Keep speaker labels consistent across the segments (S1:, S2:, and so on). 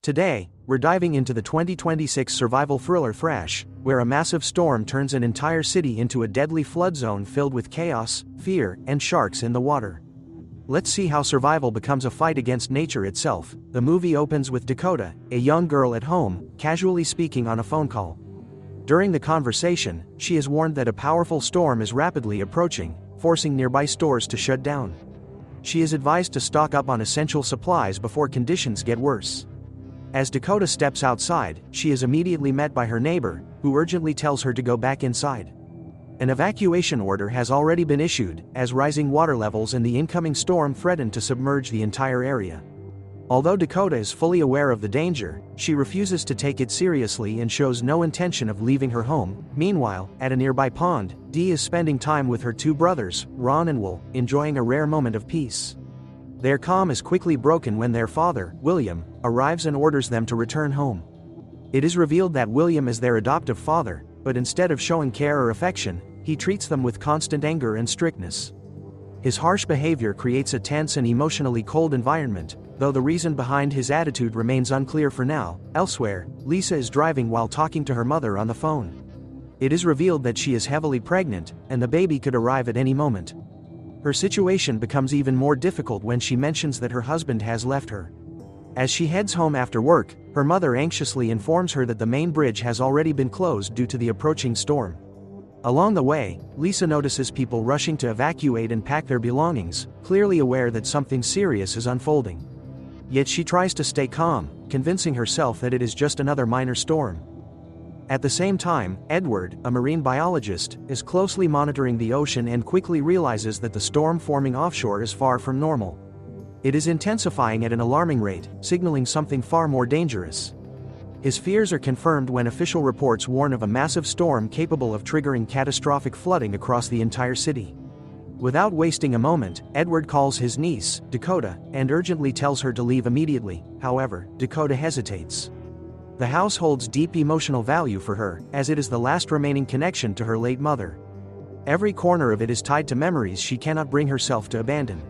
S1: Today, we're diving into the 2026 survival thriller Thrash, where a massive storm turns an entire city into a deadly flood zone filled with chaos, fear, and sharks in the water. Let's see how survival becomes a fight against nature itself. The movie opens with Dakota, a young girl at home, casually speaking on a phone call. During the conversation, she is warned that a powerful storm is rapidly approaching, forcing nearby stores to shut down. She is advised to stock up on essential supplies before conditions get worse. As Dakota steps outside, she is immediately met by her neighbor, who urgently tells her to go back inside. An evacuation order has already been issued, as rising water levels in the incoming storm threaten to submerge the entire area. Although Dakota is fully aware of the danger, she refuses to take it seriously and shows no intention of leaving her home. Meanwhile, at a nearby pond, Dee is spending time with her two brothers, Ron and Will, enjoying a rare moment of peace. Their calm is quickly broken when their father, William, arrives and orders them to return home. It is revealed that William is their adoptive father, but instead of showing care or affection, he treats them with constant anger and strictness. His harsh behavior creates a tense and emotionally cold environment, though the reason behind his attitude remains unclear for now. Elsewhere, Lisa is driving while talking to her mother on the phone. It is revealed that she is heavily pregnant, and the baby could arrive at any moment. Her situation becomes even more difficult when she mentions that her husband has left her. As she heads home after work, her mother anxiously informs her that the main bridge has already been closed due to the approaching storm. Along the way, Lisa notices people rushing to evacuate and pack their belongings, clearly aware that something serious is unfolding. Yet she tries to stay calm, convincing herself that it is just another minor storm. At the same time, Edward, a marine biologist, is closely monitoring the ocean and quickly realizes that the storm forming offshore is far from normal. It is intensifying at an alarming rate, signaling something far more dangerous. His fears are confirmed when official reports warn of a massive storm capable of triggering catastrophic flooding across the entire city. Without wasting a moment, Edward calls his niece, Dakota, and urgently tells her to leave immediately. However, Dakota hesitates. The house holds deep emotional value for her, as it is the last remaining connection to her late mother. Every corner of it is tied to memories she cannot bring herself to abandon.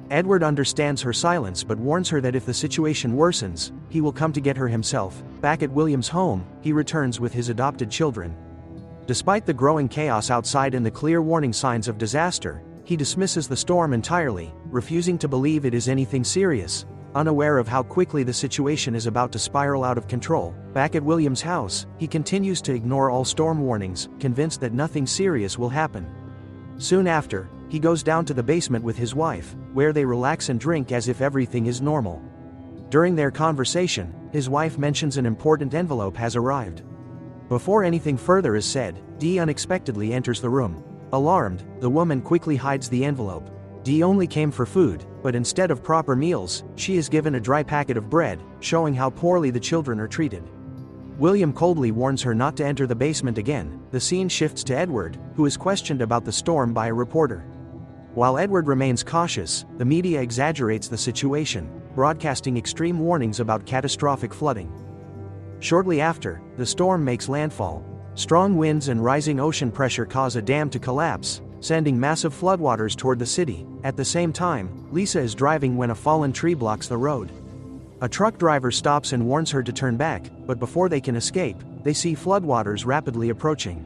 S1: Edward understands her silence but warns her that if the situation worsens, he will come to get her himself. Back at William's home, he returns with his adopted children. Despite the growing chaos outside and the clear warning signs of disaster, he dismisses the storm entirely, refusing to believe it is anything serious. Unaware of how quickly the situation is about to spiral out of control, back at William's house, he continues to ignore all storm warnings, convinced that nothing serious will happen. Soon after, he goes down to the basement with his wife, where they relax and drink as if everything is normal. During their conversation, his wife mentions an important envelope has arrived. Before anything further is said, Dee unexpectedly enters the room. Alarmed, the woman quickly hides the envelope. Dee only came for food, but instead of proper meals, she is given a dry packet of bread, showing how poorly the children are treated. William coldly warns her not to enter the basement again. The scene shifts to Edward, who is questioned about the storm by a reporter. While Edward remains cautious, the media exaggerates the situation, broadcasting extreme warnings about catastrophic flooding. Shortly after, the storm makes landfall. Strong winds and rising ocean pressure cause a dam to collapse, sending massive floodwaters toward the city. At the same time, Lisa is driving when a fallen tree blocks the road. A truck driver stops and warns her to turn back, but before they can escape, they see floodwaters rapidly approaching.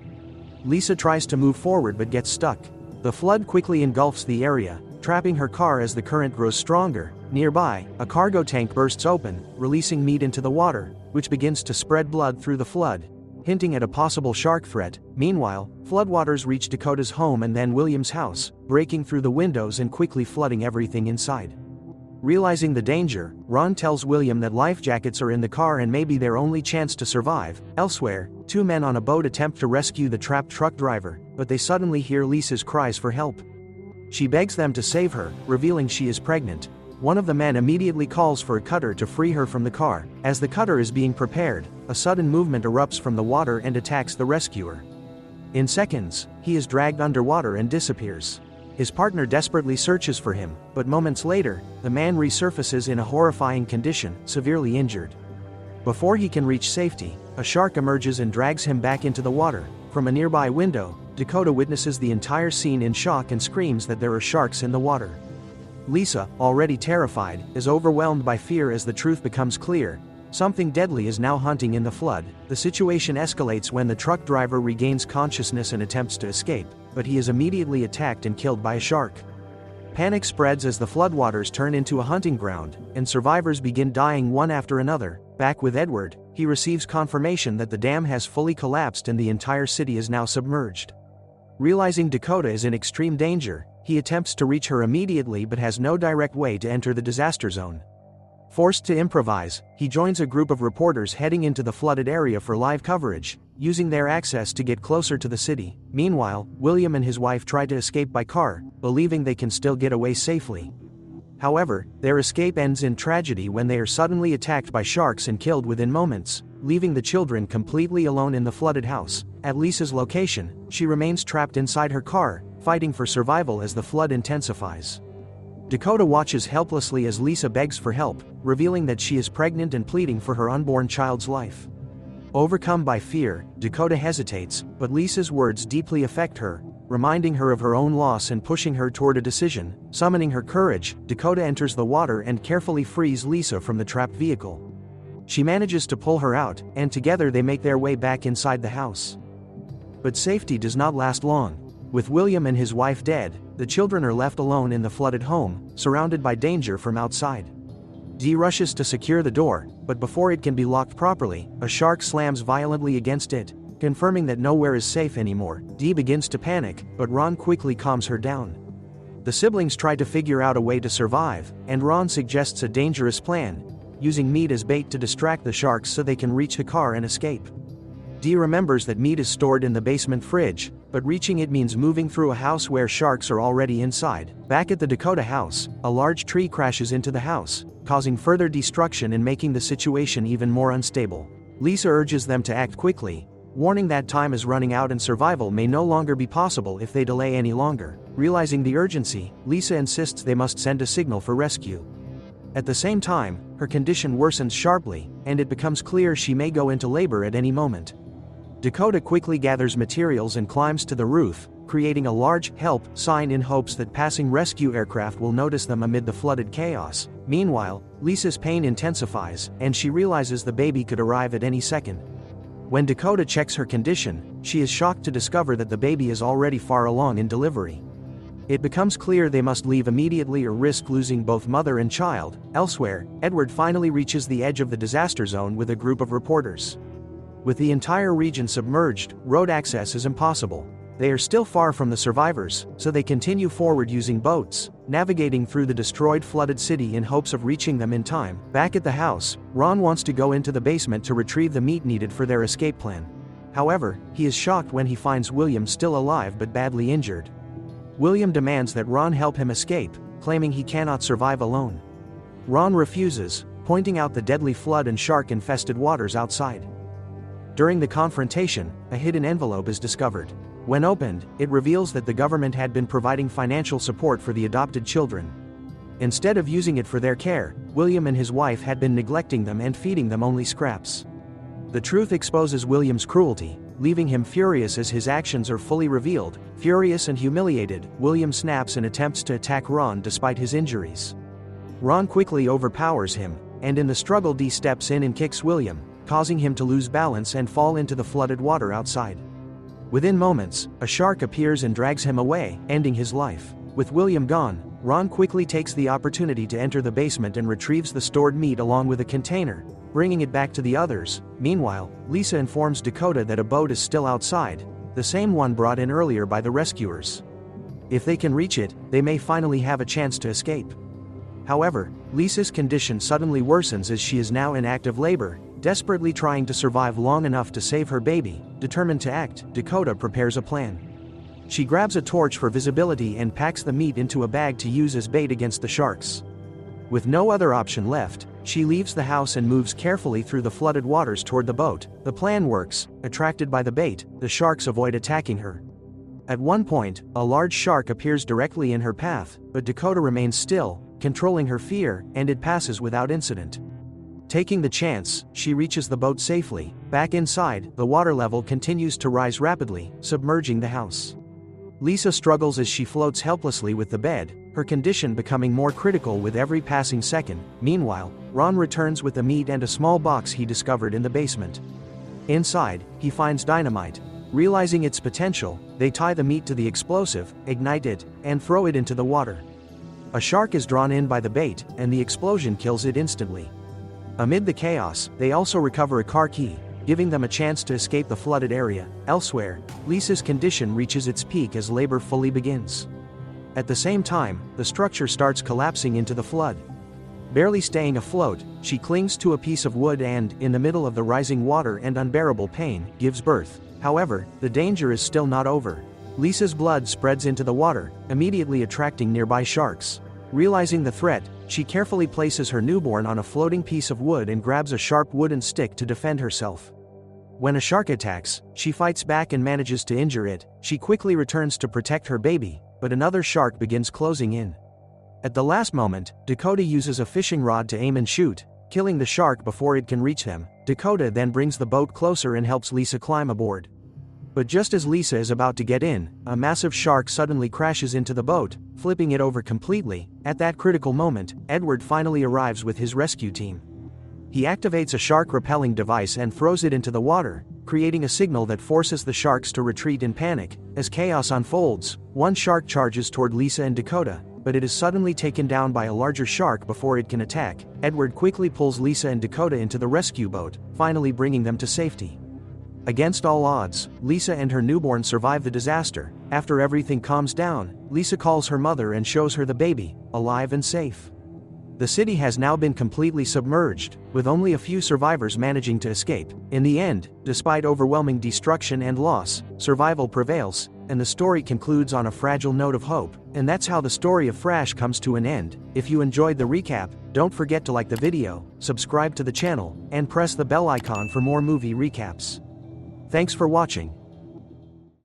S1: Lisa tries to move forward but gets stuck. The flood quickly engulfs the area, trapping her car as the current grows stronger. Nearby, a cargo tank bursts open, releasing meat into the water, which begins to spread blood through the flood, hinting at a possible shark threat. Meanwhile, floodwaters reach Dakota's home and then William's house, breaking through the windows and quickly flooding everything inside. Realizing the danger, Ron tells William that life jackets are in the car and may be their only chance to survive. Elsewhere, two men on a boat attempt to rescue the trapped truck driver, but they suddenly hear Lisa's cries for help. She begs them to save her, revealing she is pregnant. One of the men immediately calls for a cutter to free her from the car. As the cutter is being prepared, a sudden movement erupts from the water and attacks the rescuer. In seconds, he is dragged underwater and disappears. His partner desperately searches for him, but moments later, the man resurfaces in a horrifying condition, severely injured. Before he can reach safety, a shark emerges and drags him back into the water. From a nearby window, Dakota witnesses the entire scene in shock and screams that there are sharks in the water. Lisa, already terrified, is overwhelmed by fear as the truth becomes clear. Something deadly is now hunting in the flood. The situation escalates when the truck driver regains consciousness and attempts to escape, but he is immediately attacked and killed by a shark. Panic spreads as the floodwaters turn into a hunting ground, and survivors begin dying one after another. Back with Edward, he receives confirmation that the dam has fully collapsed and the entire city is now submerged. Realizing Dakota is in extreme danger, he attempts to reach her immediately but has no direct way to enter the disaster zone. Forced to improvise, he joins a group of reporters heading into the flooded area for live coverage, using their access to get closer to the city. Meanwhile, William and his wife try to escape by car, believing they can still get away safely. However, their escape ends in tragedy when they are suddenly attacked by sharks and killed within moments, leaving the children completely alone in the flooded house. At Lisa's location, she remains trapped inside her car, fighting for survival as the flood intensifies. Dakota watches helplessly as Lisa begs for help, revealing that she is pregnant and pleading for her unborn child's life. Overcome by fear, Dakota hesitates, but Lisa's words deeply affect her, reminding her of her own loss and pushing her toward a decision. Summoning her courage, Dakota enters the water and carefully frees Lisa from the trapped vehicle. She manages to pull her out, and together they make their way back inside the house. But safety does not last long. With William and his wife dead, the children are left alone in the flooded home, surrounded by danger from outside. Dee rushes to secure the door, but before it can be locked properly, a shark slams violently against it, confirming that nowhere is safe anymore. Dee begins to panic, but Ron quickly calms her down. The siblings try to figure out a way to survive, and Ron suggests a dangerous plan, using meat as bait to distract the sharks so they can reach the car and escape. Dee remembers that meat is stored in the basement fridge, but reaching it means moving through a house where sharks are already inside. Back at the Dakota house, a large tree crashes into the house, causing further destruction and making the situation even more unstable. Lisa urges them to act quickly, warning that time is running out and survival may no longer be possible if they delay any longer. Realizing the urgency, Lisa insists they must send a signal for rescue. At the same time, her condition worsens sharply, and it becomes clear she may go into labor at any moment. Dakota quickly gathers materials and climbs to the roof, creating a large "help" sign in hopes that passing rescue aircraft will notice them amid the flooded chaos. Meanwhile, Lisa's pain intensifies, and she realizes the baby could arrive at any second. When Dakota checks her condition, she is shocked to discover that the baby is already far along in delivery. It becomes clear they must leave immediately or risk losing both mother and child. Elsewhere, Edward finally reaches the edge of the disaster zone with a group of reporters. With the entire region submerged, road access is impossible. They are still far from the survivors, so they continue forward using boats, navigating through the destroyed flooded city in hopes of reaching them in time. Back at the house, Ron wants to go into the basement to retrieve the meat needed for their escape plan. However, he is shocked when he finds William still alive but badly injured. William demands that Ron help him escape, claiming he cannot survive alone. Ron refuses, pointing out the deadly flood and shark-infested waters outside. During the confrontation, a hidden envelope is discovered. When opened, it reveals that the government had been providing financial support for the adopted children. Instead of using it for their care, William and his wife had been neglecting them and feeding them only scraps. The truth exposes William's cruelty, leaving him furious as his actions are fully revealed. Furious and humiliated, William snaps and attempts to attack Ron despite his injuries. Ron quickly overpowers him, and in the struggle Dee steps in and kicks William, causing him to lose balance and fall into the flooded water outside. Within moments, a shark appears and drags him away, ending his life. With William gone, Ron quickly takes the opportunity to enter the basement and retrieves the stored meat along with a container, bringing it back to the others. Meanwhile, Lisa informs Dakota that a boat is still outside, the same one brought in earlier by the rescuers. If they can reach it, they may finally have a chance to escape. However, Lisa's condition suddenly worsens as she is now in active labor, desperately trying to survive long enough to save her baby. Determined to act, Dakota prepares a plan. She grabs a torch for visibility and packs the meat into a bag to use as bait against the sharks. With no other option left, she leaves the house and moves carefully through the flooded waters toward the boat. The plan works. Attracted by the bait, the sharks avoid attacking her. At one point, a large shark appears directly in her path, but Dakota remains still, controlling her fear, and it passes without incident. Taking the chance, she reaches the boat safely. Back inside, the water level continues to rise rapidly, submerging the house. Lisa struggles as she floats helplessly with the bed, her condition becoming more critical with every passing second. Meanwhile, Ron returns with the meat and a small box he discovered in the basement. Inside, he finds dynamite. Realizing its potential, they tie the meat to the explosive, ignite it, and throw it into the water. A shark is drawn in by the bait, and the explosion kills it instantly. Amid the chaos, they also recover a car key, giving them a chance to escape the flooded area. Elsewhere, Lisa's condition reaches its peak as labor fully begins. At the same time, the structure starts collapsing into the flood. Barely staying afloat, she clings to a piece of wood and, in the middle of the rising water and unbearable pain, gives birth. However, the danger is still not over. Lisa's blood spreads into the water, immediately attracting nearby sharks. Realizing the threat, she carefully places her newborn on a floating piece of wood and grabs a sharp wooden stick to defend herself. When a shark attacks, she fights back and manages to injure it. She quickly returns to protect her baby, but another shark begins closing in. At the last moment, Dakota uses a fishing rod to aim and shoot, killing the shark before it can reach them. Dakota then brings the boat closer and helps Lisa climb aboard. But just as Lisa is about to get in, a massive shark suddenly crashes into the boat, flipping it over completely. At that critical moment, Edward finally arrives with his rescue team. He activates a shark-repelling device and throws it into the water, creating a signal that forces the sharks to retreat in panic. As chaos unfolds, one shark charges toward Lisa and Dakota, but it is suddenly taken down by a larger shark before it can attack. Edward quickly pulls Lisa and Dakota into the rescue boat, finally bringing them to safety. Against all odds, Lisa and her newborn survive the disaster. After everything calms down, Lisa calls her mother and shows her the baby, alive and safe. The city has now been completely submerged, with only a few survivors managing to escape. In the end, despite overwhelming destruction and loss, survival prevails, and the story concludes on a fragile note of hope. And that's how the story of Thrash comes to an end. If you enjoyed the recap, don't forget to like the video, subscribe to the channel, and press the bell icon for more movie recaps. Thanks for watching.